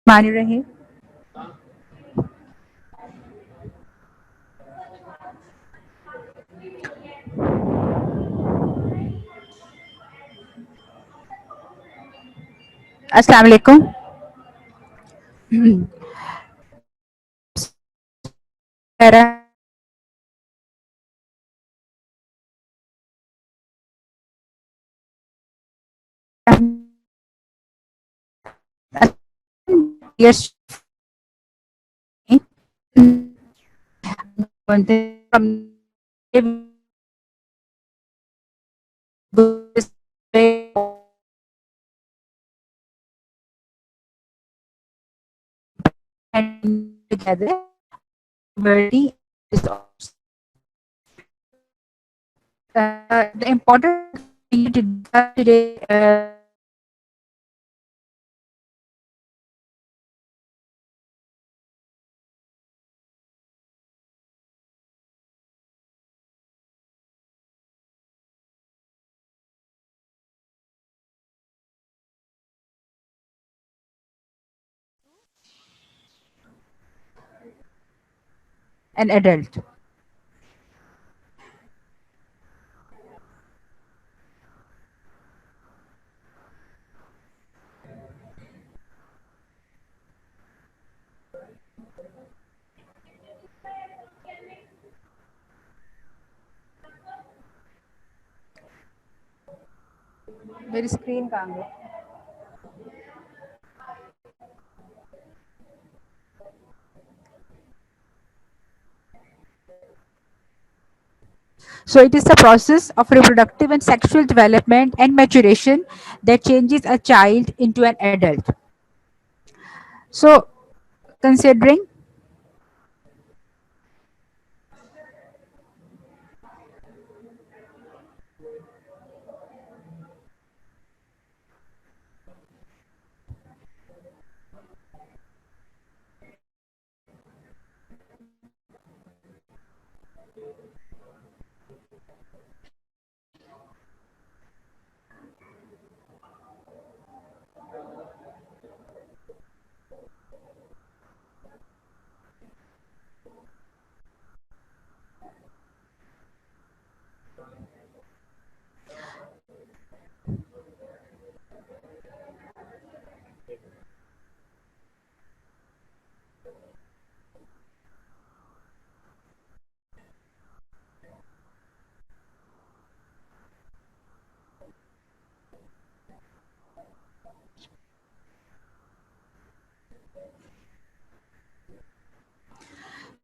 मान रहे। अस्सलाम वालेकुम। Yes, from together very the important thing to discuss today an adult. मेरी स्क्रीन कहाँ गई? So it is the process of reproductive and sexual development and maturation that changes a child into an adult. So considering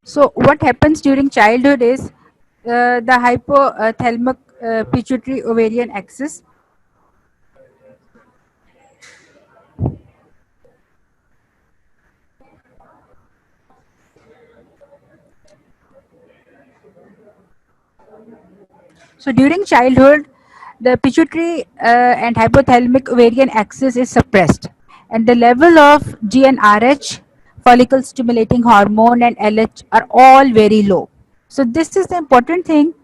so what happens during childhood is the hypothalamic pituitary ovarian axis. So during childhood, the pituitary and hypothalamic ovarian axis is suppressed, and the level of GnRH, follicle stimulating hormone, and LH are all very low. So this is the important thing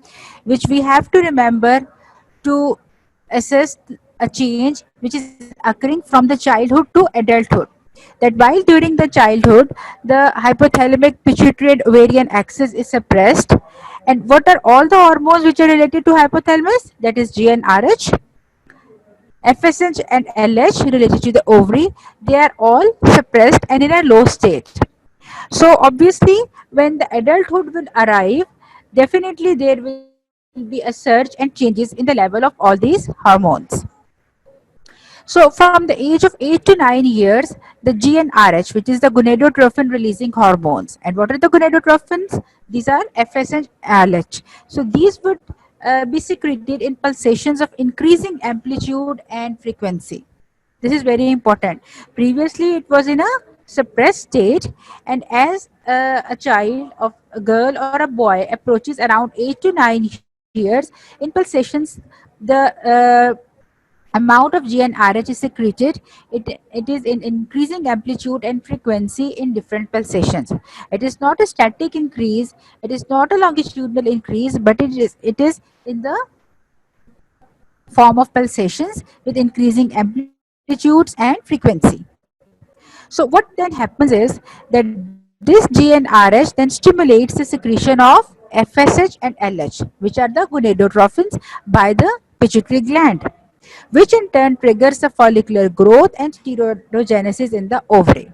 which we have to remember to assess a change which is occurring from the childhood to adulthood. That while during the childhood, the hypothalamic pituitary and ovarian axis is suppressed. And what are all the hormones which are related to hypothalamus? That is GnRH, FSH, and LH related to the ovary. They are all suppressed and in a low state. So obviously, when the adulthood will arrive, definitely there will be a surge and changes in the level of all these hormones. So from the age of 8 to 9 years, the GnRH, which is the gonadotrophin releasing hormones. And what are the gonadotrophins? These are FS and LH. So these would be secreted in pulsations of increasing amplitude and frequency. This is very important. Previously, it was in a suppressed state, and as a child of a girl or a boy approaches around 8 to 9 years, in pulsations, the amount of GnRH is secreted. It is in increasing amplitude and frequency in different pulsations. It is not a static increase, it is not a longitudinal increase, but it is in the form of pulsations with increasing amplitudes and frequency. So what then happens is that this GnRH then stimulates the secretion of FSH and LH, which are the gonadotrophins, by the pituitary gland, which in turn triggers the follicular growth and steroidogenesis in the ovary.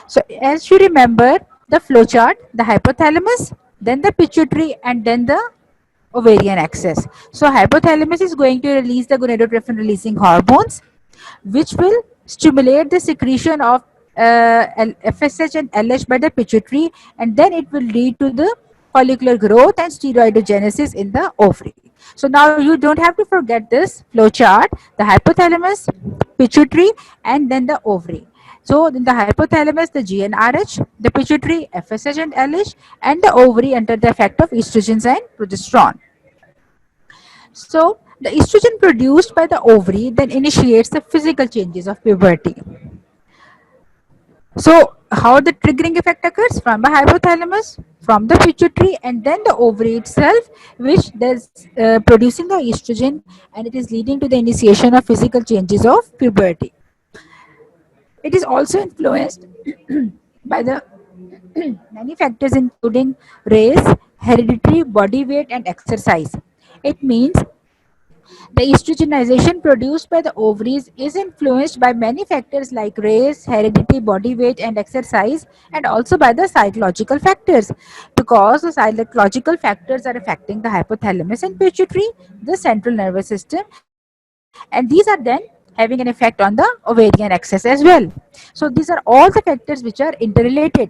So as you remember the flowchart, the hypothalamus, then the pituitary, and then the ovarian axis. So hypothalamus is going to release the gonadotrophin releasing hormones, which will stimulate the secretion of FSH and LH by the pituitary, and then it will lead to the follicular growth and steroidogenesis in the ovary. So now you don't have to forget this flow chart: the hypothalamus, pituitary, and then the ovary. So in the hypothalamus, the GnRH, the pituitary, FSH and LH, and the ovary under the effect of estrogens and progesterone. So the estrogen produced by the ovary then initiates the physical changes of puberty. So how the triggering effect occurs? From the hypothalamus, from the pituitary, and then the ovary itself, which is producing the estrogen, and it is leading to the initiation of physical changes of puberty. It is also influenced by the many factors including race, heredity, body weight, and exercise. It means the estrogenization produced by the ovaries is influenced by many factors like race, heredity, body weight, and exercise, and also by the psychological factors, because the psychological factors are affecting the hypothalamus and pituitary, the central nervous system, and these are then having an effect on the ovarian axis as well. So these are all the factors which are interrelated.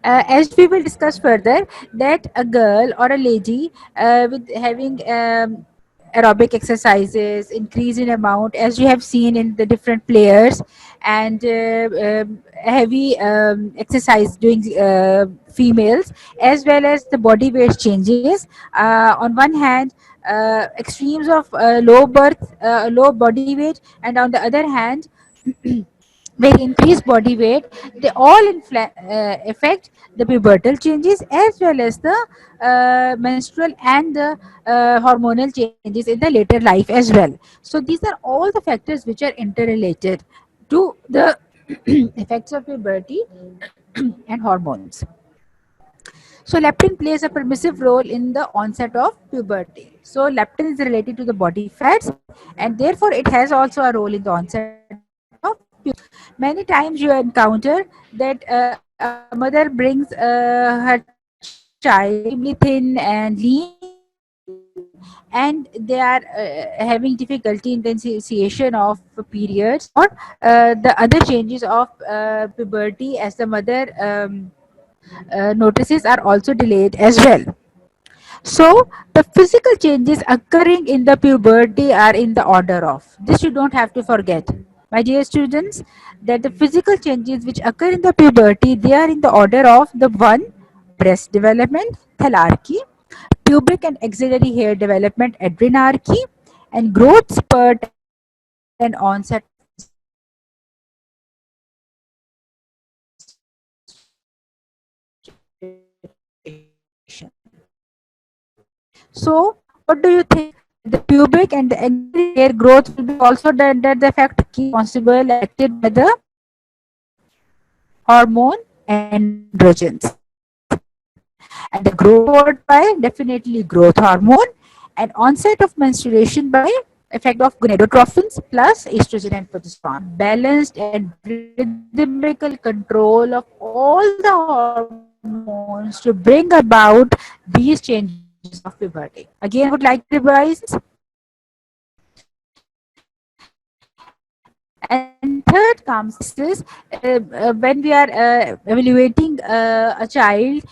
As we will discuss further, that a girl or a lady with having aerobic exercises increase in amount, as you have seen in the different players, and heavy exercise doing females, as well as the body weight changes. On one hand, extremes of low body weight, and on the other hand, with increased body weight, they all affect the pubertal changes, as well as the menstrual and the hormonal changes in the later life as well. So these are all the factors which are interrelated to the effects of puberty and hormones. So leptin plays a permissive role in the onset of puberty. So leptin is related to the body fats, and therefore it has also a role in the onset of puberty. Many times you encounter that a mother brings her child extremely thin and lean, and they are having difficulty in the initiation of periods, or the other changes of puberty, as the mother notices, are also delayed as well. So the physical changes occurring in the puberty are in the order of this. You don't have to forget, my dear students, that the physical changes which occur in the puberty, they are in the order of the one: breast development, thalarchy; pubic and axillary hair development, adrenarchy; and growth spurt and onset of menstruation, so what do you think? The pubic and the axillary hair growth will be also under the effect responsible acted by the hormone androgens, and the growth spurt by definitely growth hormone, and onset of menstruation by effect of gonadotrophins plus estrogen and progesterone. Balanced and rhythmical control of all the hormones to bring about these changes of puberty. Again, I would like to revise. And third comes this, when we are evaluating a child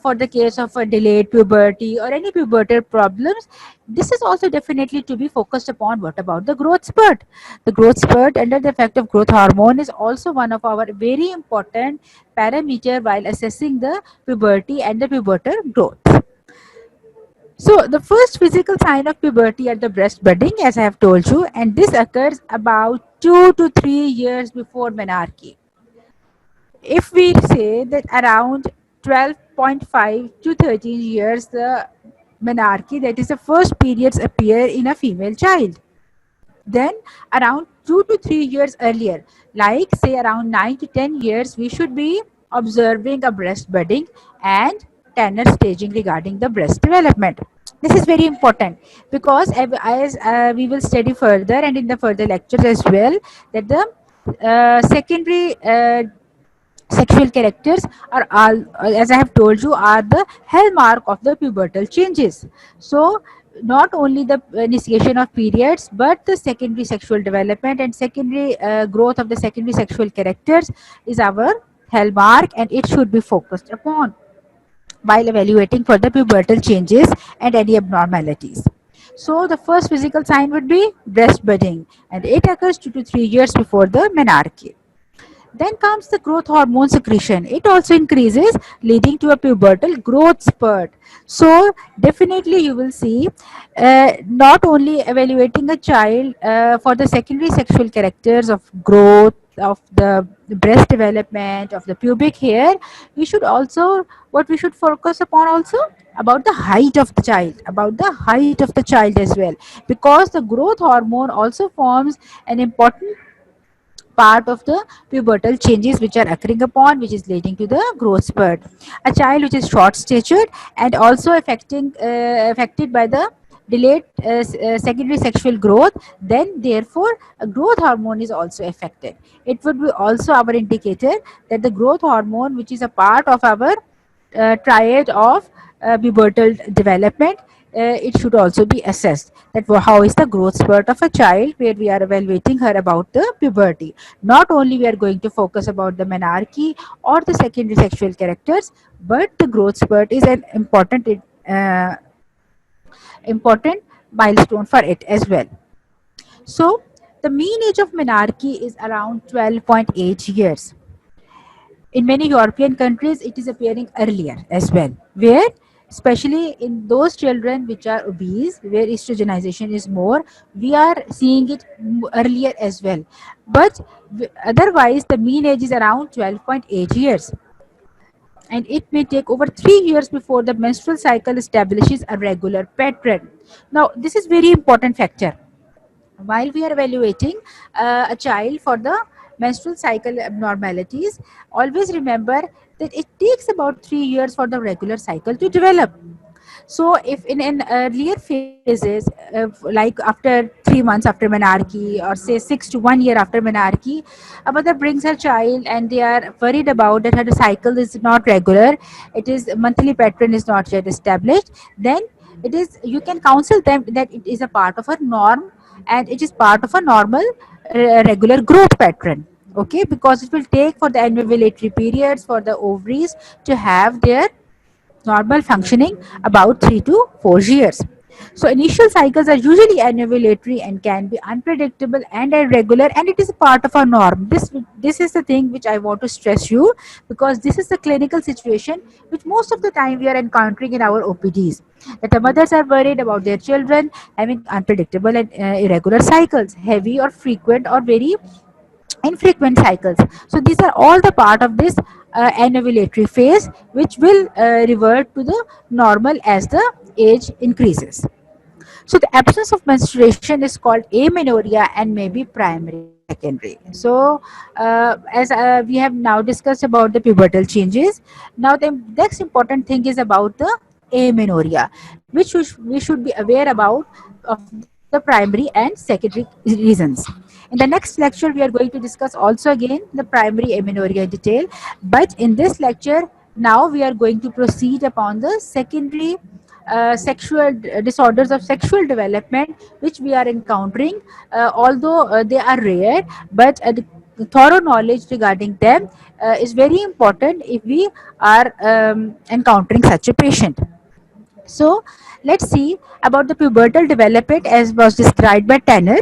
for the case of a delayed puberty or any pubertal problems, this is also definitely to be focused upon. What about the growth spurt? The growth spurt under the effect of growth hormone is also one of our very important parameter while assessing the puberty and the pubertal growth. So the first physical sign of puberty are the breast budding, as I have told you, and this occurs about 2 to 3 years before menarche. If we say that around 12.5 to 13 years, the menarche, that is the first periods, appear in a female child. Then around 2 to 3 years earlier, like say around 9 to 10 years, we should be observing a breast budding and tender staging regarding the breast development. This is very important because as we will study further and in the further lectures as well, that the secondary sexual characters are all, as I have told you, are the hallmark of the pubertal changes. So not only the initiation of periods, but the secondary sexual development and secondary growth of the secondary sexual characters is our hallmark, and it should be focused upon while evaluating for the pubertal changes and any abnormalities. So the first physical sign would be breast budding, and it occurs 2 to 3 years before the menarche. Then comes the growth hormone secretion. It also increases, leading to a pubertal growth spurt. So definitely you will see, not only evaluating a child for the secondary sexual characters of growth, of the breast development, of the pubic hair, we should also, what we should focus upon also, about the height of the child, about the height of the child as well, because the growth hormone also forms an important part of the pubertal changes which are occurring upon, which is leading to the growth spurt. A child which is short statured and also affected by the delayed secondary sexual growth, then therefore a growth hormone is also affected. It would be also our indicator that the growth hormone, which is a part of our triad of pubertal development, it should also be assessed that how is the growth spurt of a child, where we are evaluating her about the puberty. Not only we are going to focus about the menarche or the secondary sexual characters, but the growth spurt is an uh, important milestone for it as well. So the mean age of menarche is around 12.8 years. In many European countries, it is appearing earlier as well, where especially in those children which are obese, where estrogenization is more, we are seeing it earlier as well. But otherwise, the mean age is around 12.8 years. And it may take over 3 years before the menstrual cycle establishes a regular pattern. Now, this is very important factor while we are evaluating a child for the menstrual cycle abnormalities. Always remember that it takes about 3 years for the regular cycle to develop. So if in an earlier phases, like after 3 months after menarche, or say 6 to 1 year after menarche, a mother brings her child and they are worried about that her cycle is not regular, it is monthly pattern is not yet established, then it is, you can counsel them that it is a part of a norm and it is part of a normal regular growth pattern. Okay, because it will take for the anovulatory periods for the ovaries to have their normal functioning about 3 to 4 years. So initial cycles are usually anovulatory and can be unpredictable and irregular, and it is a part of our norm. This is the thing which I want to stress you, because this is the clinical situation which most of the time we are encountering in our OPDs. That the mothers are worried about their children having unpredictable and irregular cycles, heavy or frequent or very infrequent cycles. So these are all the part of this anovulatory phase, which will revert to the normal as the age increases. So the absence of menstruation is called amenorrhea and may be primary or secondary. So as we have now discussed about the pubertal changes, now the next important thing is about the amenorrhea, which we should be aware about of the primary and secondary reasons. In the next lecture, we are going to discuss also again the primary amenorrhea in detail. But in this lecture, now we are going to proceed upon the secondary sexual disorders of sexual development which we are encountering, although they are rare, but the thorough knowledge regarding them is very important if we are encountering such a patient. So let's see about the pubertal development as was described by Tanner.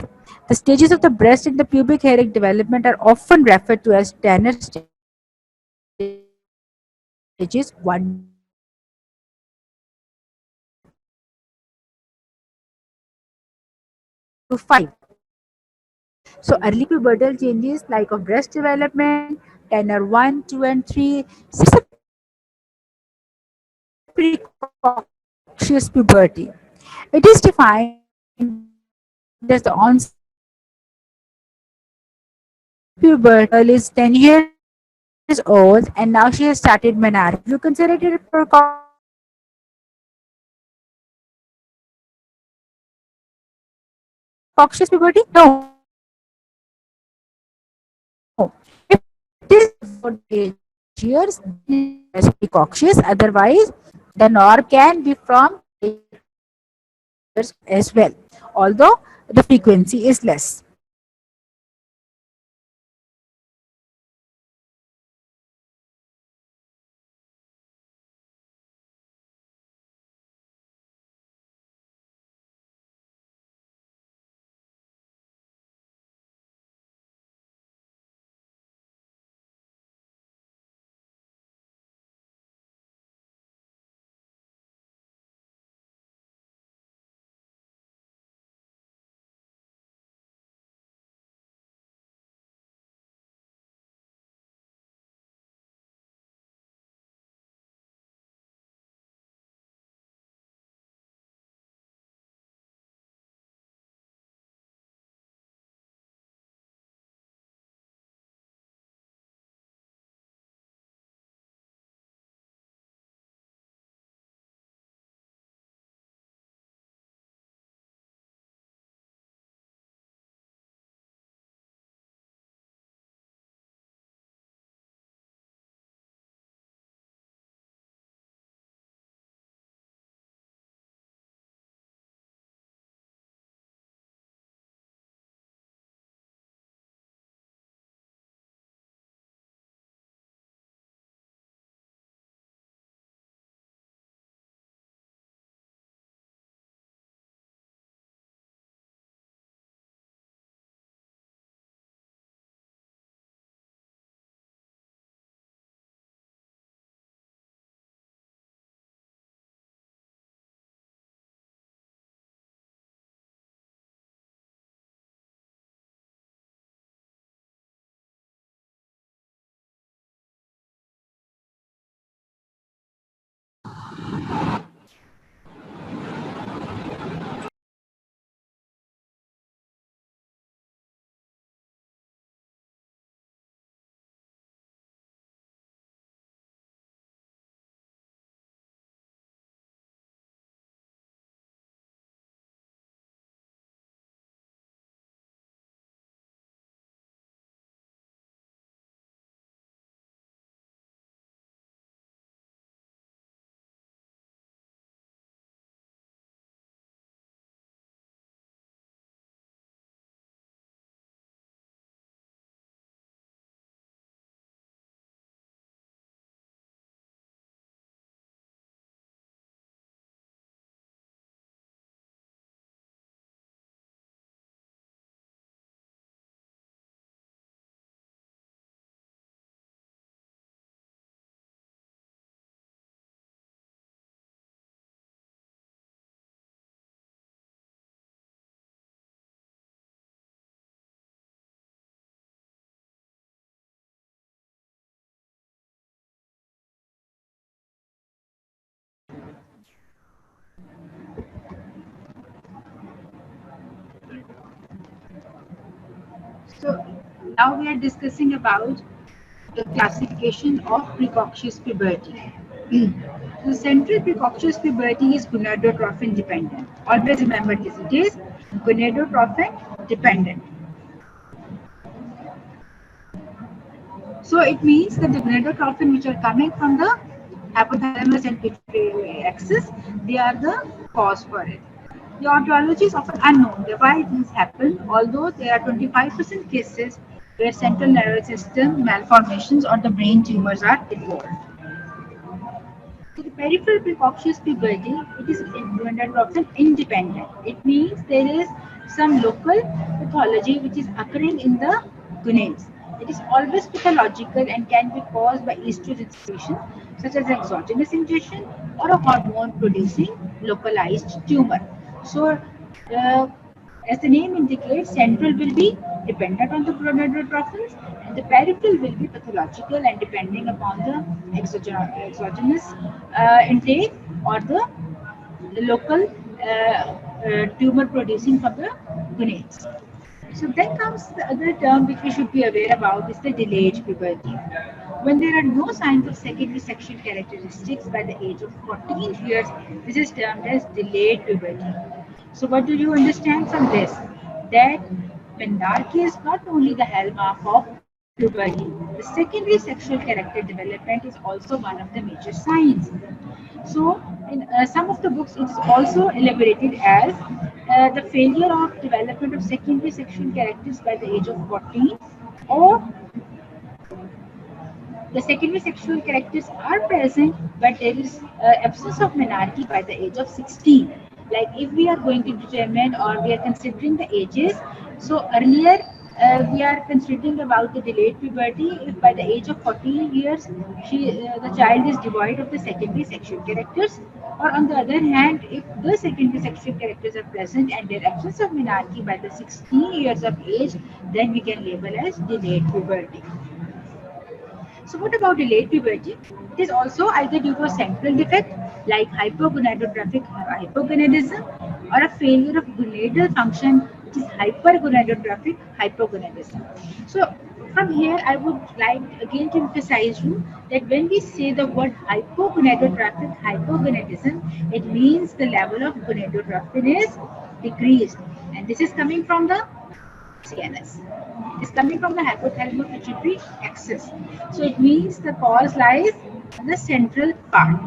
The stages of the breast and the pubic hair development are often referred to as Tanner stages 1 to 5. So early pubertal changes like of breast development, Tanner 1, 2, and 3 sets a precocious puberty. It is defined as the onset of the puberty puberty. If a girl is 10 years old and now she has started menarche, do you consider it a precocious puberty? No. If it is before the age years, then it is considered as precocious. Otherwise, the norm can be from age 10 years as well, although the frequency is less. So now we are discussing about the classification of precocious puberty. The central precocious puberty is gonadotrophin dependent. Always remember this, it is gonadotrophin dependent. So it means that the gonadotrophin which are coming from the hypothalamus and pituitary axis, they are the cause for it. The etiology is often unknown. Why things happen, although there are 25% cases where central nervous system malformations or the brain tumors are involved. So the peripheral precocious puberty, it is gonadotrophin independent. It means there is some local pathology which is occurring in the gonads. It is always pathological and can be caused by estrogen secretion such as exogenous ingestion or a hormone producing localized tumor. So uh, as the name indicates, central will be dependent on the gonadotropins and the peripheral will be pathological and depending upon the exogenous intake or the local tumor producing from the gonads. So then comes the other term which we should be aware about is the delayed puberty. When there are no signs of secondary sexual characteristics by the age of 14 years, this is termed as delayed puberty. So what do you understand from this? That menarche is not only the hallmark of puberty, the secondary sexual character development is also one of the major signs. So, in some of the books, it is also elaborated as the failure of development of secondary sexual characters by the age of 14, or the secondary sexual characters are present, but there is absence of menarche by the age of 16. Like if we are going to determine or we are considering the ages, so earlier we are considering about the delayed puberty. If by the age of 14 years the child is devoid of the secondary sexual characters, or on the other hand, if the secondary sexual characters are present and their absence of menarche by the 16 years of age, then we can label as delayed puberty. So what about delayed puberty? It is also either due to a central defect like hypogonadotrophic hypogonadism, or a failure of gonadal function which is hypergonadotrophic hypogonadism. So from here I would like again to emphasize you that when we say the word hypogonadotrophic hypogonadism, it means the level of gonadotropin is decreased, and this is coming from the CNS. It is coming from the hypothalamus pituitary axis. So it means the cause lies in the central part.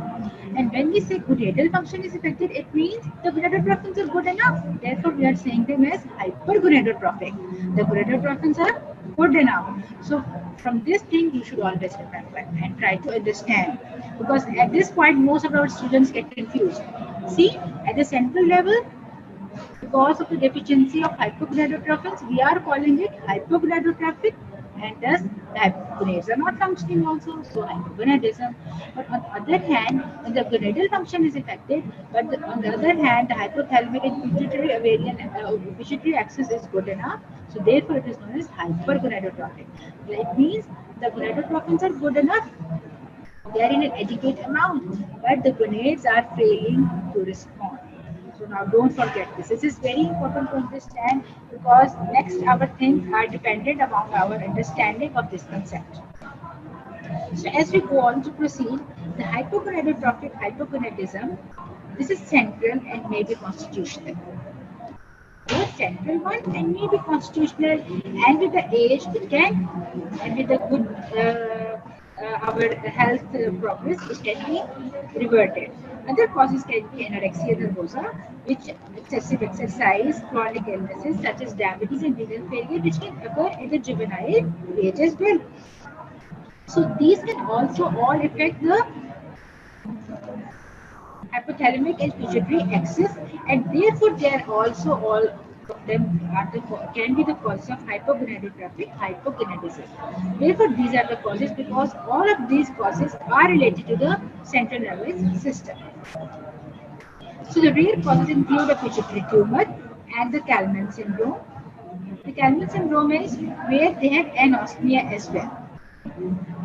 And when we say gonadal function is affected, it means the gonadotropins are good enough. Therefore, we are saying them as hypergonadotrophic. The gonadotropins are good enough. So from this thing, you should always remember and try to understand. Because at this point, most of our students get confused. See, at the central level, because of the deficiency of hypogonadotrophins, we are calling it hypogonadotrophic, and thus the hypogonades are not functioning also, so hypogonadism. But on the other hand, when the gonadal function is affected, but on the other hand, the hypothalamic and pituitary ovarian pituitary axis is good enough, so therefore it is known as hypergonadotrophic. It means the gonadotrophins are good enough, they are in an adequate amount, but the grenades are failing to respond. So now don't forget this. This is very important to understand because next our things are dependent upon our understanding of this concept. So as we go on to proceed, the hypogonadotrophic hypogonadism, this is central and may be constitutional. Both central one and maybe constitutional, and with the age it can, and with the good our health progress, it can be reverted. Other causes can be anorexia nervosa, which excessive exercise, chronic illnesses such as diabetes and renal failure, which can occur in the juvenile age as well. So these can also all affect the hypothalamic and pituitary axis, and therefore they are also all of them are the can be the causes of hypogonadotrophic hypogonadism. Therefore, these are the causes because all of these causes are related to the central nervous system. So the rare causes include a pituitary tumor and the Kalman syndrome. The Kalman syndrome is where they have anosmia as well.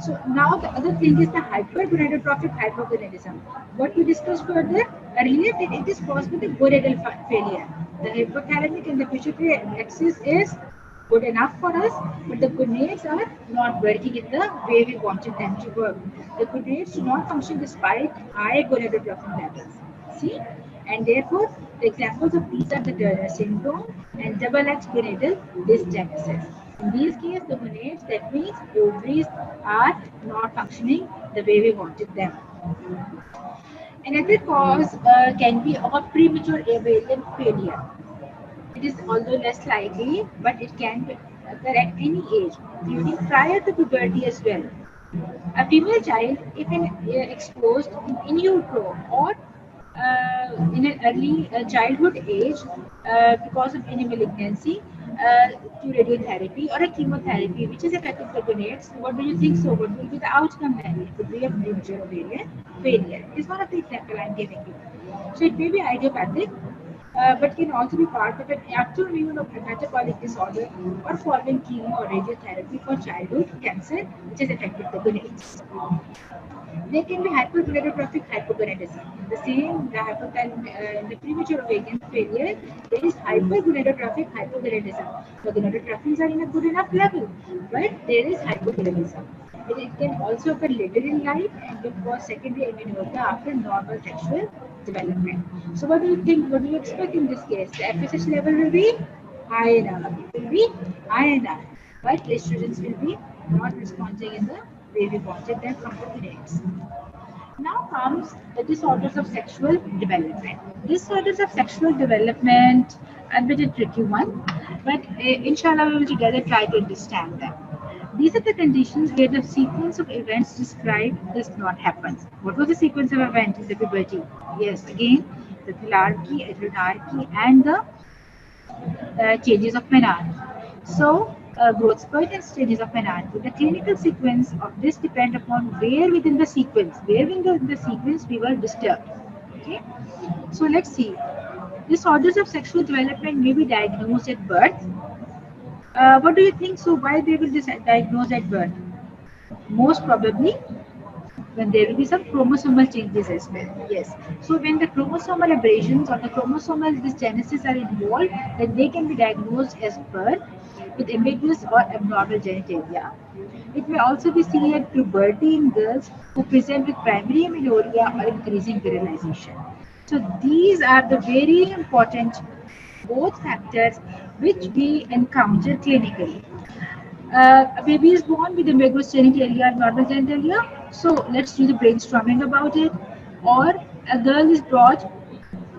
So now the other thing is the hypergonadotrophic hypogonadism. What we discussed further earlier, that it is caused by the gonadal failure. The hypothalamic and the pituitary axis is good enough for us, but the gonads are not working in the way we wanted them to work. The gonads do not function despite high gonadotropin levels. See? And therefore, the examples of these are the Turner syndrome and double X gonadal dysgenesis. In these cases, the gonads, that means ovaries, are not functioning the way we wanted them. Another cause can be of a premature ovarian failure. It is although less likely, but it can occur at any age, including prior to puberty as well. A female child, if exposed in utero or in an early childhood age because of any malignancy to radiotherapy or a chemotherapy which is affecting the gonads, what do you think so? What will be the outcome then? It could be a premature ovarian failure. It is one of the examples I am giving you. So it may be idiopathic but can also be part of an autoimmune or metabolic disorder or following chemo or radiotherapy for childhood cancer, which has affected the gonads. There can be hypergonadotrophic hypogonadism. In the premature ovarian failure, there is hypergonadotrophic hypogonadism. The gonadotrophins are in a good enough level, but there is hypogonadism. It can also occur later in life and will cause secondary amenorrhea after normal sexual development. So, what do you think? What do you expect in this case? The FSH level will be high enough. It will be high enough, but estrogens will be not responding in the way we wanted them from the parents. Now comes the disorders of sexual development. Disorders of sexual development are a bit a tricky one, but inshallah we will together try to understand them. These are the conditions where the sequence of events described does not happen. What was the sequence of events in the puberty? Yes, again, the philarchy, adrenarchy, and the changes of menarche. So, growth spurt and stages of menarche. The clinical sequence of this depend upon where within the sequence we were disturbed. Okay, so let's see. Disorders of sexual development may be diagnosed at birth. What do you think? So, why they will diagnose at birth? Most probably when there will be some chromosomal changes as well. Yes. So when the chromosomal aberrations or the chromosomal dysgenesis are involved, then they can be diagnosed as birth with ambiguous or abnormal genitalia. It may also be seen at puberty in girls who present with primary amenorrhea or increasing virilization. So these are the very important both factors which we encounter clinically. A baby is born with ambiguous genitalia and normal genitalia. So let's do the brainstorming about it. Or a girl is brought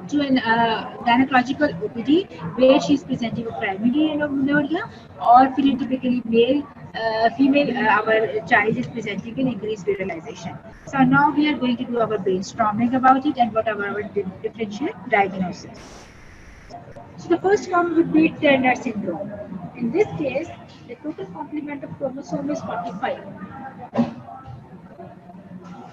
to an gynecological OPD where she is presenting with primary amenorrhea, or phenotypically female, our child is presenting an increased virilization. So now we are going to do our brainstorming about it and what are our differential diagnosis. So the first one would be Turner syndrome. In this case, the total complement of chromosome is 45.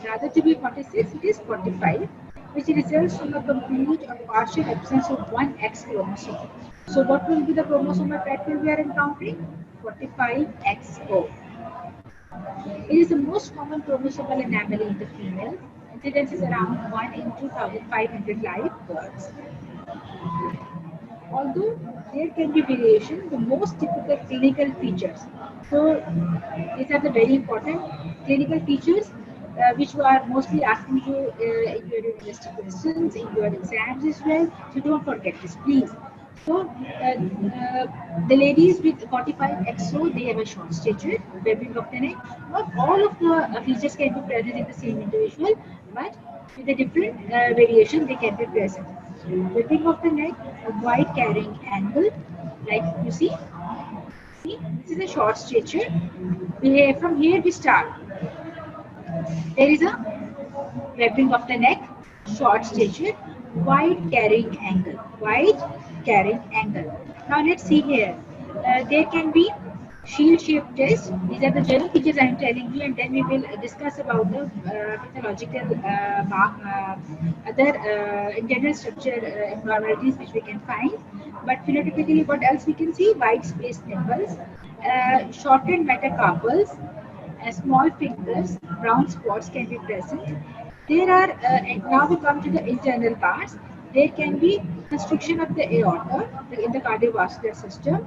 Rather to be 46, it is 45, which results from a complete or partial absence of one X chromosome. So what will be the chromosomal pattern we are encountering? 45XO. It is the most common chromosomal anomaly in the female. Incidence is around 1 in 2,500 live births. Although there can be variation, the most typical clinical features. So these are the very important clinical features which you are mostly asking you in your university questions, in your exams as well. So don't forget this, please. So the ladies with 45XO, they have a short stature, webbing of the neck. Not all of the features can be present in the same individual, but with a different variation, they can be present. Webbing of the neck, a wide carrying angle, like you see. This is a short stature. From here we start. There is a webbing of the neck, short stature, wide carrying angle. Wide carrying angle. Now let's see here. There can be shield-shaped test. These are the general features I am telling you, and then we will discuss about the pathological other internal structure abnormalities which we can find. But phenotypically, what else we can see? Wide spaced nipples, shortened metacarpals, small fingers, brown spots can be present. There are, and now we come to the internal parts. There can be constriction of the aorta in the cardiovascular system.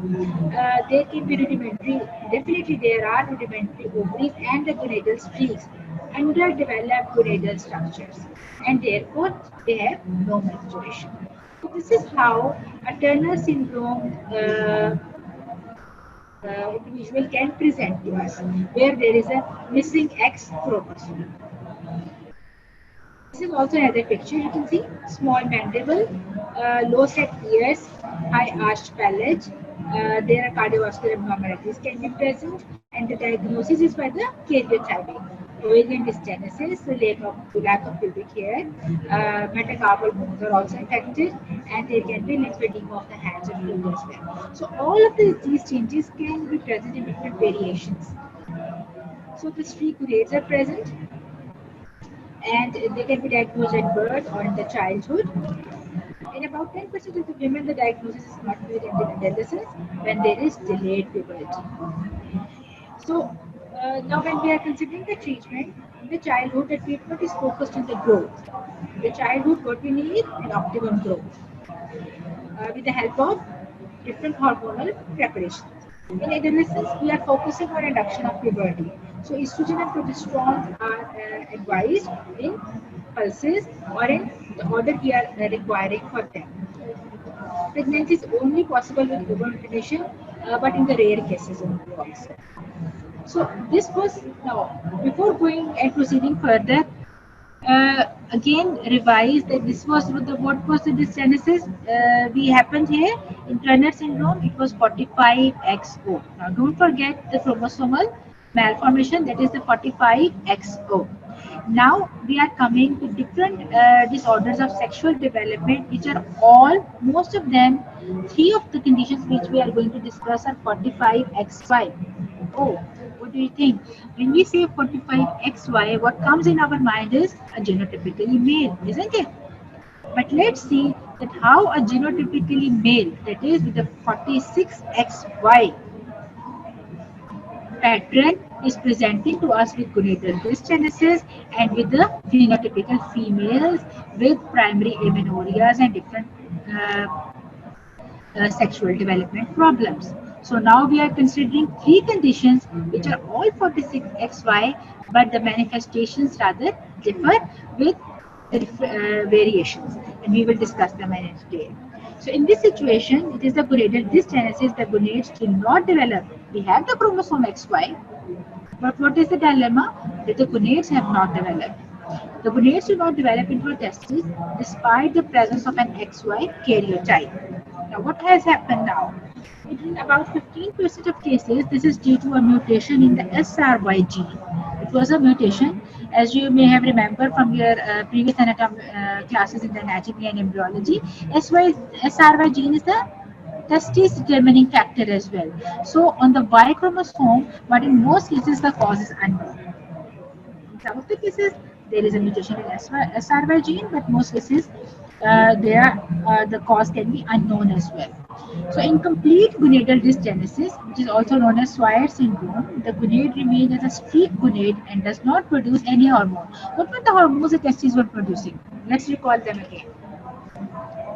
There can be rudimentary, definitely there are rudimentary ovaries and the gonadal streaks, underdeveloped gonadal structures, and therefore they have no maturation. So this is how a Turner syndrome individual can present to us, where there is a missing X chromosome. This is also another picture. You can see small mandible, low set ears, high arched palate. There are cardiovascular abnormalities can be present, and the diagnosis is by the karyotyping. Ovarian dysgenesis, the lack of pubic hair, metacarpal bones are also affected, and there can be lymphedema of the hands and feet as well. So all of these changes can be present in different variations. So the streak grades are present, and they can be diagnosed at birth or in the childhood. In about 10% of the women, the diagnosis is not made until adolescence when there is delayed puberty. So now when we are considering the treatment, in the childhood, the treatment is focused on the growth. The childhood, what we need an optimum growth with the help of different hormonal preparations. In adolescence, we are focusing on reduction of puberty. So estrogen and progesterone are advised in pulses or in the order we are requiring for them. Pregnancy is only possible with ovulation, but in the rare cases only also. So this was now before going and proceeding further. Again, revise that this was what was the dysgenesis we happened here in Turner syndrome. It was 45XO. Now, don't forget the chromosomal malformation, that is the 45XO. Now we are coming to different disorders of sexual development, which are all, most of them, three of the conditions which we are going to discuss are 45XY. Oh, what do you think? When we say 45XY, what comes in our mind is a genotypically male, isn't it? But let's see that how a genotypically male, that is with the 46XY pattern, is presenting to us with gonadal dysgenesis and with the phenotypical females with primary amenorrheas and different sexual development problems. So now we are considering three conditions which are all 46XY, but the manifestations rather differ with variations, and we will discuss them in detail. So in this situation, it is the gonadal dysgenesis, the gonads do not develop. We have the chromosome XY, but what is the dilemma? That the gonads have not developed. The gonads do not develop into a testis despite the presence of an XY karyotype. Now, what has happened now? In about 15% of cases, this is due to a mutation in the SRY gene. It was a mutation, as you may have remembered from your previous classes in the anatomy and embryology. SRY gene is the testis determining factor as well. So on the Y chromosome, but in most cases the cause is unknown. In some of the cases, there is a mutation in SRY gene, but most cases, the cause can be unknown as well. So, in complete gonadal dysgenesis, which is also known as Swyer syndrome, the gonad remains as a streak gonad and does not produce any hormone. What were the hormones the testes were producing? Let's recall them again.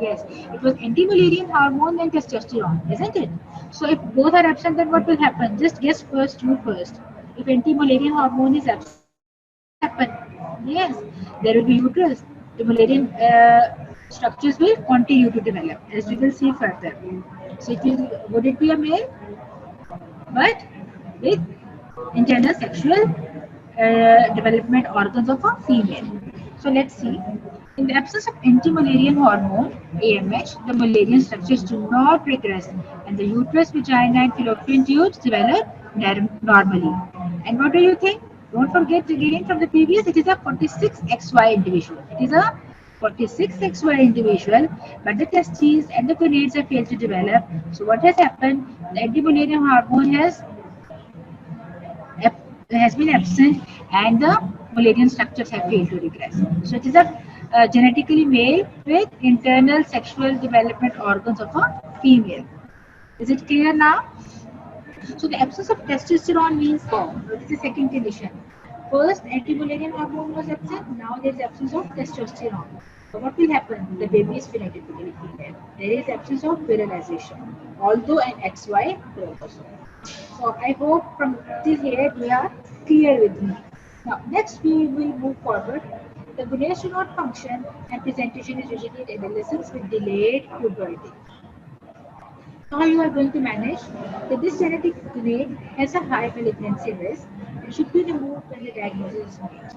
Yes, it was anti-Mullerian hormone and testosterone, isn't it? So if both are absent, then what will happen? Just guess first, you first. If anti-Mullerian hormone is absent, what will happen? Yes, there will be uterus. The Mullerian structures will continue to develop, as we will see further. So would it be a male? But with internal sexual development organs of a female. So let's see. In the absence of anti-Mullerian hormone, AMH, the Mullerian structures do not regress and the uterus, vagina and fallopian tubes develop normally. And what do you think? Don't forget again from the previous, it is a 46XY individual. It is a 46XY individual, but the testes and the gonads have failed to develop. So what has happened? The anti-Mullerian hormone has been absent and the Mullerian structures have failed to regress. So it is a genetically male with internal sexual development organs of a female. Is it clear now? So the absence of testosterone means what is the second condition? First, anti-Mullerian hormone was absent. Now there is absence of testosterone. So what will happen? The baby is phenotypically female. There is absence of virilization, although an XY chromosome. So I hope from till here we are clear with me. Now next we will move forward. The gonads do not function and presentation is usually in adolescents with delayed puberty. How you are going to manage that this genetic gonad has a high malignancy risk and should be removed when the diagnosis is made.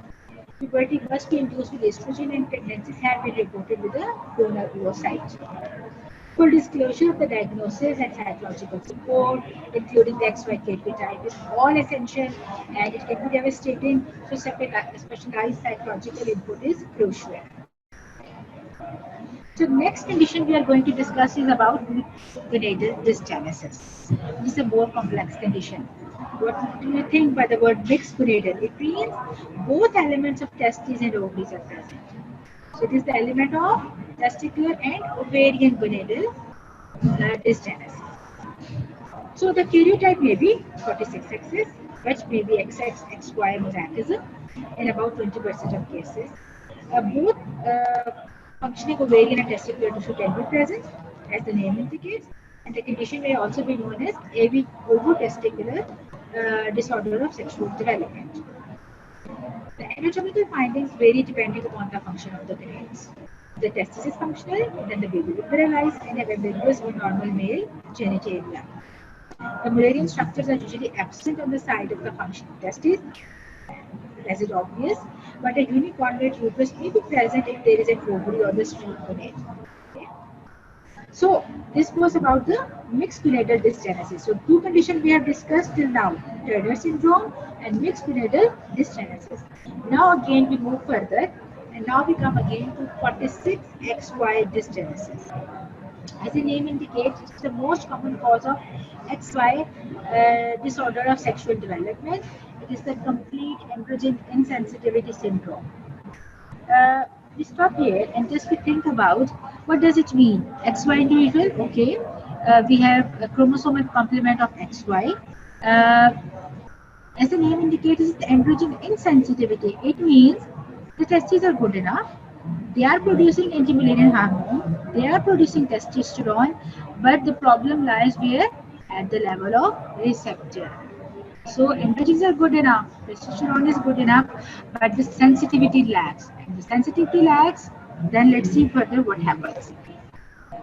Puberty must be induced with estrogen and pregnancies have been reported with a donor oocyte. Full disclosure of the diagnosis and psychological support, including the XY type, is all essential and it can be devastating, so specialized psychological input is crucial. So next condition we are going to discuss is about gonadal dysgenesis. This is a more complex condition. What do you think by the word mixed gonadal? It means both elements of testes and ovaries are present. So it is the element of testicular and ovarian gonadal dysgenesis. So the karyotype may be 46XX, which may be XXXY mosaicism in about 20% of cases. Both functioning ovarian and testicular tissue can be present, as the name indicates, and the condition may also be known as AV ovotesticular disorder of sexual development. The anatomical findings vary depending upon the function of the gonads. The testis is functional, then the baby will virilized and have ambiguous or normal male genitalia. The Mullerian structures are usually absent on the side of the functioning testis, as is obvious, but a unicornate uterus may be present if there is a ovary or the streak gonad. Okay. So this was about the mixed gonadal dysgenesis. So two conditions we have discussed till now, Turner syndrome and mixed gonadal dysgenesis. Now again we move further and now we come again to 46XY dysgenesis. As the name indicates, it's the most common cause of XY disorder of sexual development. It is the complete androgen insensitivity syndrome. We stop here and just we think about what does it mean. XY individual, okay. We have a chromosomal complement of XY. As the name indicates, it's the androgen insensitivity. It means the testes are good enough. They are producing anti-Mullerian hormone. They are producing testosterone, but the problem lies where? At the level of receptor. So androgens are good enough, testosterone is good enough, but the sensitivity lacks. And the sensitivity lacks, then let's see further what happens.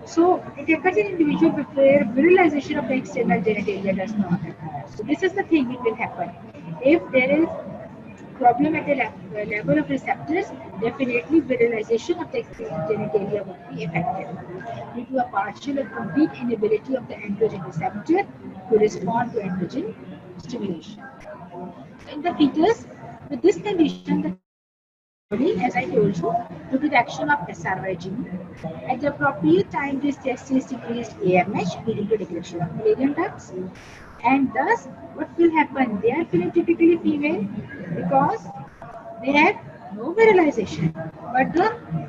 So it occurs in individuals where virilization of the external genitalia does not occur. So this is the thing which will happen. If there is problem at the level of receptors, definitely virilization of the external genitalia would be affected due to a partial or complete inability of the androgen receptor to respond to androgen stimulation. In the fetus, with this condition, the body, as I told you, due to the action of SRY gene, at the appropriate time, this testis decreased AMH, leading to depletion of Mullerian ducts, and thus, what will happen? They are phenotypically female because they have no virilization, but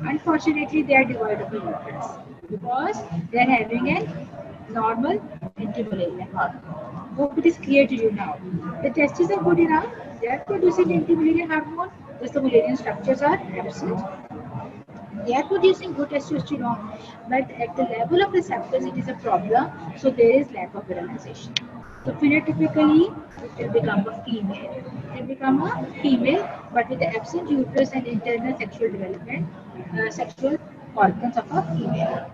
unfortunately, they are devoid of the uterus because they are having a normal anti-Mullerian hormone. Hope it is clear to you now. The testes are good enough, they are producing anti-Mullerian hormone, thus the Mullerian structures are absent. They are producing good testosterone, but at the level of receptors, it is a problem, so there is lack of virilization. So phenotypically, it will become a female. It will become a female, but with the absent uterus and internal sexual development, sexual organs of a female.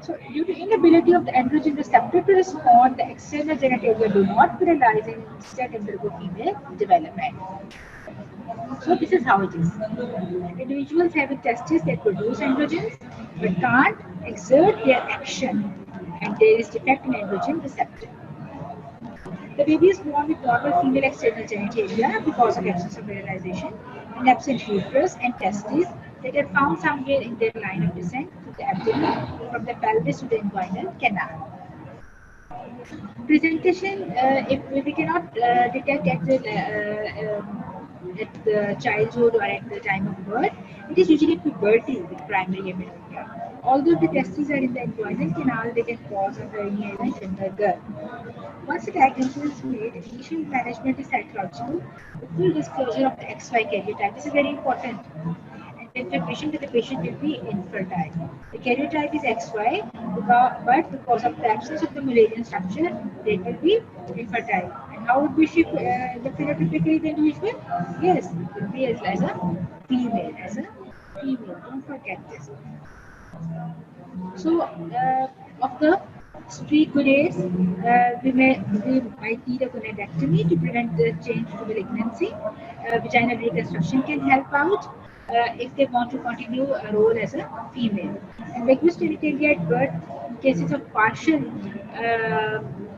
So, due to inability of the androgen receptor to respond, the external genitalia do not virilize and instead undergo female development. So this is how it is. Individuals having testes that produce androgens but can't exert their action, and there is defect in androgen receptor. The baby is born with normal female external genitalia because of absence of virilization and absent uterus and testes that are found somewhere in their line of descent to the abdomen from the pelvis to the inguinal canal. Presentation, if we cannot detect at the childhood or at the time of birth, it is usually puberty with primary amenorrhea. Although the testes are in the inguinal canal, they can cause a hernia in the girl. Once the diagnosis is made, initial management is psychological. The full disclosure of the XY karyotype is very important. And confirmation that the patient will be infertile. The karyotype is XY, but because of the absence of the Mullerian structure, they will be infertile. And how would we shift the phenotypically the individual? Yes, it will be as a female, Don't forget this. So, of the streak gonads, we might need a gonadectomy to prevent the change to malignancy. Vaginal reconstruction can help out if they want to continue a role as a female. And ambiguous genitalia at birth, in cases of partial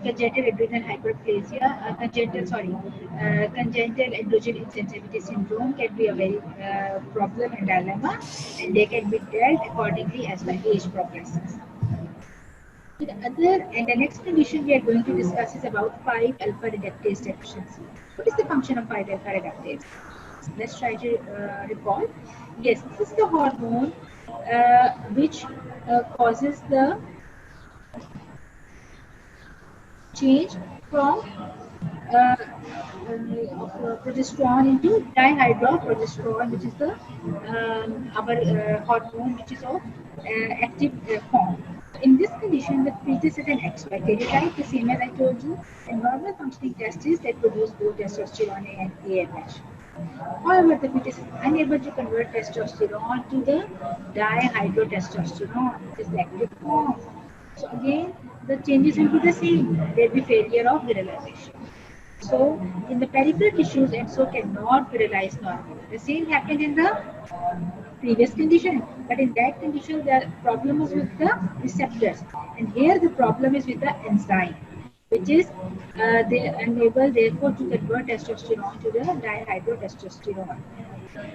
congenital adrenal hyperplasia, congenital androgen insensitivity syndrome can be a very problem and dilemma, and they can be dealt accordingly as the age progresses. The next condition we are going to discuss is about 5-alpha reductase deficiency. What is the function of 5-alpha reductase? Let's try to recall. Yes, this is the hormone which causes the change from of progesterone into dihydroprogesterone, which is the our hormone which is of active form. In this condition, the fetus is an XY karyotype, the same as I told you, and normal functioning testes that produce both testosterone and AMH. However, the fetus is unable to convert testosterone to the dihydrotestosterone, which is the active form. So again, the changes will be the same. There will be failure of virilization. So in the peripheral tissues, EXO cannot virilize normally. The same happened in the previous condition, but in that condition, the problem was with the receptors, and here the problem is with the enzyme, which is they unable therefore to convert testosterone to the dihydrotestosterone.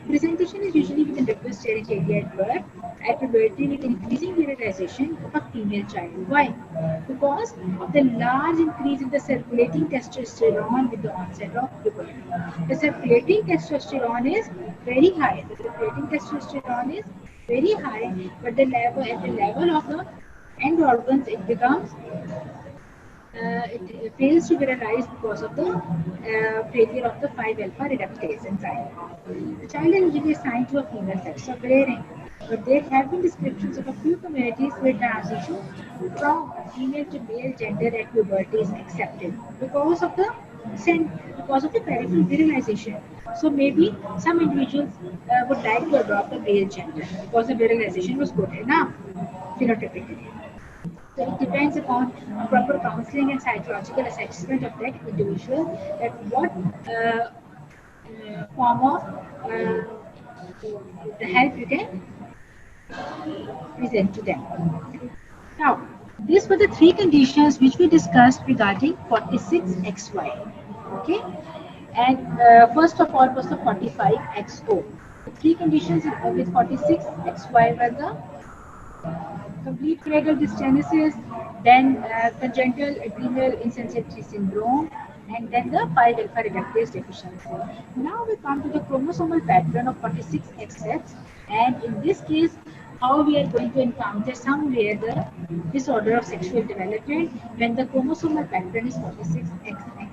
Presentation is usually with a depressed genitalia at birth, at puberty with increasing virilization of a female child. Why? Because of the large increase in the circulating testosterone with the onset of puberty. The circulating testosterone is very high. The circulating testosterone is very high, but the level at the level of the end organs it becomes it fails to virilize because of the failure of the 5-alpha reductase enzyme. The child is usually assigned to a female sex of pairing, but there have been descriptions of a few communities where transition from female to male gender at puberty is accepted because of the peripheral virilization. So maybe some individuals would like to adopt a male gender because the virilization was good enough phenotypically. So it depends upon a proper counseling and psychological assessment of that individual, that what form of the help you can present to them. Now, these were the three conditions which we discussed regarding 46XY. Okay, and first of all was the 45XO. The three conditions with 46XY were the complete cradle dystenesis, then congenital adrenal insensitity syndrome, and then the 5-alpha reductase deficiency. Now we come to the chromosomal pattern of 46XX, and in this case, how we are going to encounter somewhere the disorder of sexual development when the chromosomal pattern is 46XX.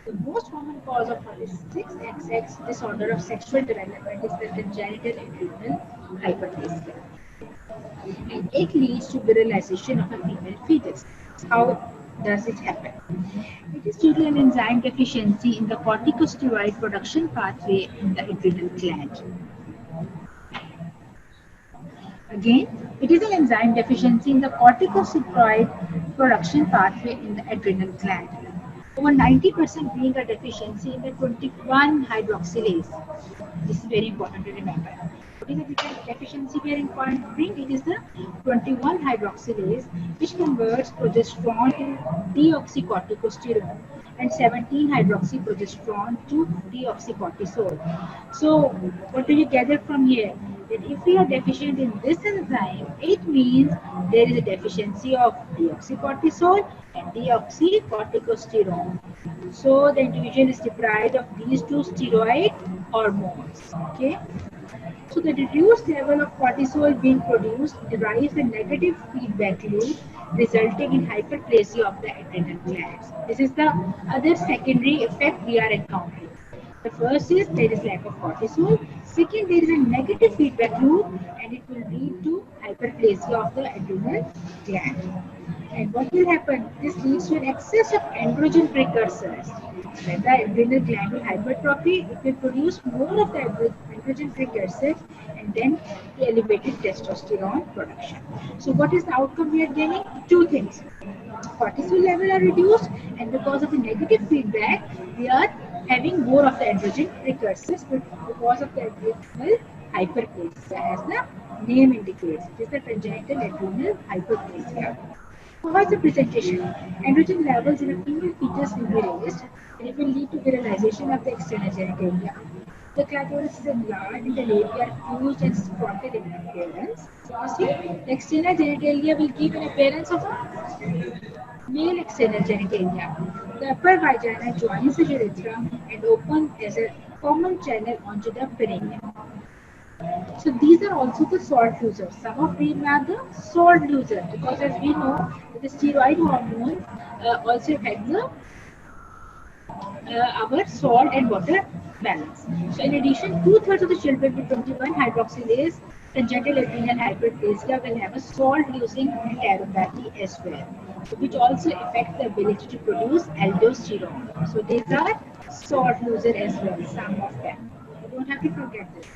The most common cause of 46XX disorder of sexual development is the congenital adrenal hyperplasia, and it leads to virilization of a female fetus. How does it happen? It is due to an enzyme deficiency in the corticosteroid production pathway in the adrenal gland. Again, it is an enzyme deficiency in the corticosteroid production pathway in the adrenal gland. Over 90% being a deficiency in the 21 hydroxylase. This is very important to remember. What is the deficiency we are important to bring? It is the 21 hydroxylase, which converts progesterone to deoxycorticosterone, and 17 hydroxyprogesterone to deoxycortisol. So, what do you gather from here? That if we are deficient in this enzyme, it means there is a deficiency of deoxycortisol and deoxycorticosterone. So the individual is deprived of these two steroid hormones. Okay. So the reduced level of cortisol being produced derives a negative feedback loop, resulting in hyperplasia of the adrenal glands. This is the other secondary effect we are encountering. The first is there is lack of cortisol. Second, there is a negative feedback loop, and it will lead to hyperplasia of the adrenal gland. And what will happen? This leads to an excess of androgen precursors. When the adrenal gland will hypertrophy, it will produce more of the androgen precursors, and then the elevated testosterone production. So what is the outcome we are getting? Two things. Cortisol level are reduced, and because of the negative feedback, we are having more of the androgen precursors because of the adrenal hyperplasia, as the name indicates. It is the congenital adrenal hyperplasia. How is the presentation? Androgen levels in a female fetus will be raised, and it will lead to virilization of the external genitalia. The clitoris is enlarged and the labia are fused and spotted in appearance. You see, the external genitalia will give an appearance of a male external genitalia. The upper vagina joins the urethra and opens as a common channel onto the perineum. So these are also the salt losers. Some of them are the salt losers because as we know that the steroid hormones also affect the our salt and water balance. So in addition, two-thirds of the children with 21 hydroxylase congenital adrenal hyperplasia will have a salt-losing enteropathy as well, which also affect the ability to produce aldosterone. So these are salt loser as well, some of them. You don't have to forget this.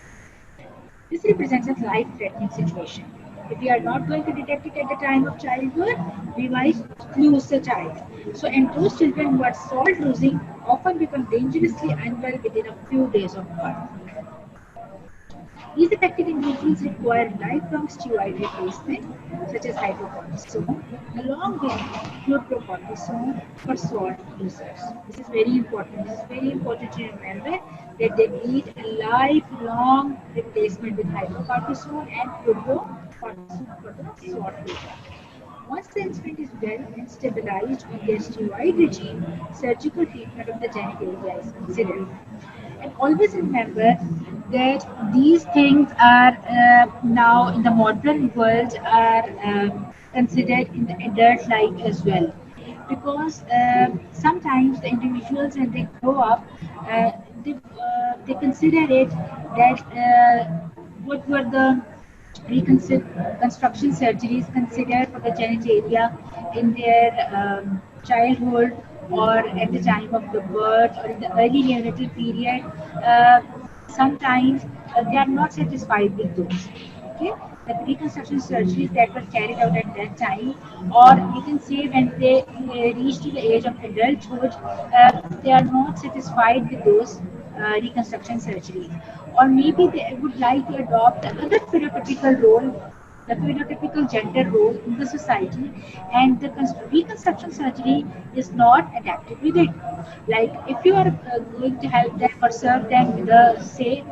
This represents a life-threatening situation. If we are not going to detect it at the time of childbirth, we might lose the child. So, and those children who are salt losing often become dangerously unwell within a few days of birth. These affected individuals require lifelong steroid replacement, such as hydrocortisone, along with fluorocortisone for salt users. This is very important. This is very important to remember that they need a lifelong replacement with hydrocortisone and fluorocortisone for the salt user. Once the infant is well and stabilized on their steroid regime, surgical treatment of the genitalia is considered. And always remember that these things are now in the modern world are considered in the adult life as well. Because sometimes the individuals when they grow up, they consider it that what were the reconstruction surgeries considered for the genitalia in their childhood or at the time of the birth or in the early neonatal period. Uh, Sometimes they are not satisfied with those. Okay, the reconstruction surgeries that were carried out at that time, or you can say when they reach to the age of adulthood, they are not satisfied with those reconstruction surgeries, or maybe they would like to adopt another phenotypical role, the phenotypical gender role in the society, and the reconstruction surgery is not adapted with it. Like if you are going to help them or serve them with a say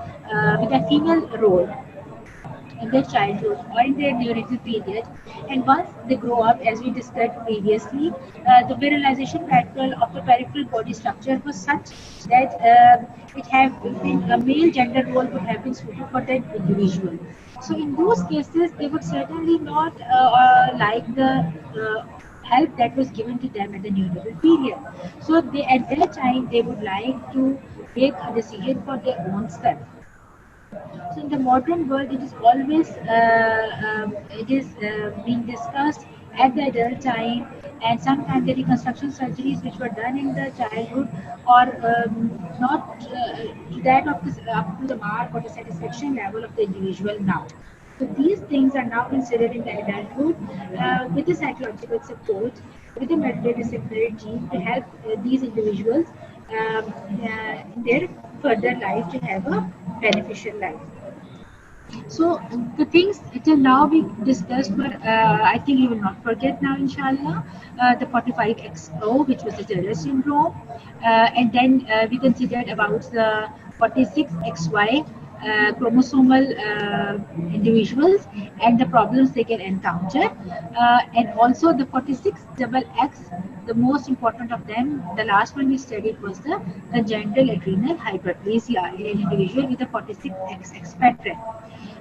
with a female role in their childhood or in their neonatal period. And once they grow up, as we discussed previously, the virilization pattern of the peripheral body structure was such that it have been a male gender role would have been suited for that individual. So in those cases, they would certainly not like the help that was given to them at the neonatal period. So they at that time they would like to take a decision for their own self. So in the modern world, it is always being discussed at the adult time, and sometimes the reconstruction surgeries which were done in the childhood or not to that of this, up to the mark or the satisfaction level of the individual now. So these things are now considered in the adulthood with the psychological support, with the multidisciplinary team to help these individuals in their further life to have a beneficial life. So the things till now we discussed were, I think you will not forget now, inshallah, the 45XO, which was the Turner syndrome, and then we considered about the 46XY chromosomal individuals and the problems they can encounter, and also the 46XX. The most important of them, the last one we studied was the congenital adrenal hyperplasia in an individual with a 46XX pattern.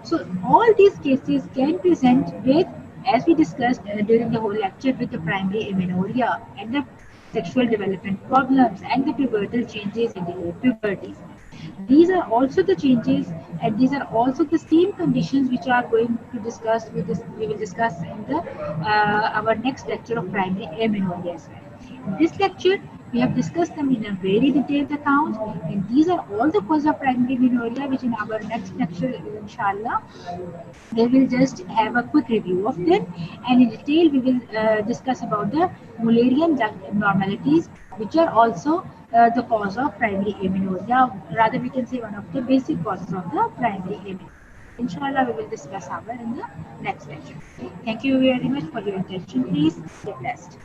So all these cases can present with, as we discussed during the whole lecture, with the primary amenorrhea and the sexual development problems and the pubertal changes in the puberty. These are also the changes, and these are also the same conditions which are going to discuss with this. We will discuss in the our next lecture of primary amenorrhea as well. In this lecture, we have discussed them in a very detailed account, and these are all the causes of primary amenorrhea, which in our next lecture, inshallah, we will just have a quick review of them, and in detail we will discuss about the Mullerian duct abnormalities, which are also the cause of primary amenorrhea. Rather, we can say one of the basic causes of the primary amenorrhea. Inshallah, we will discuss our in the next lecture. Thank you very much for your attention. Please stay blessed.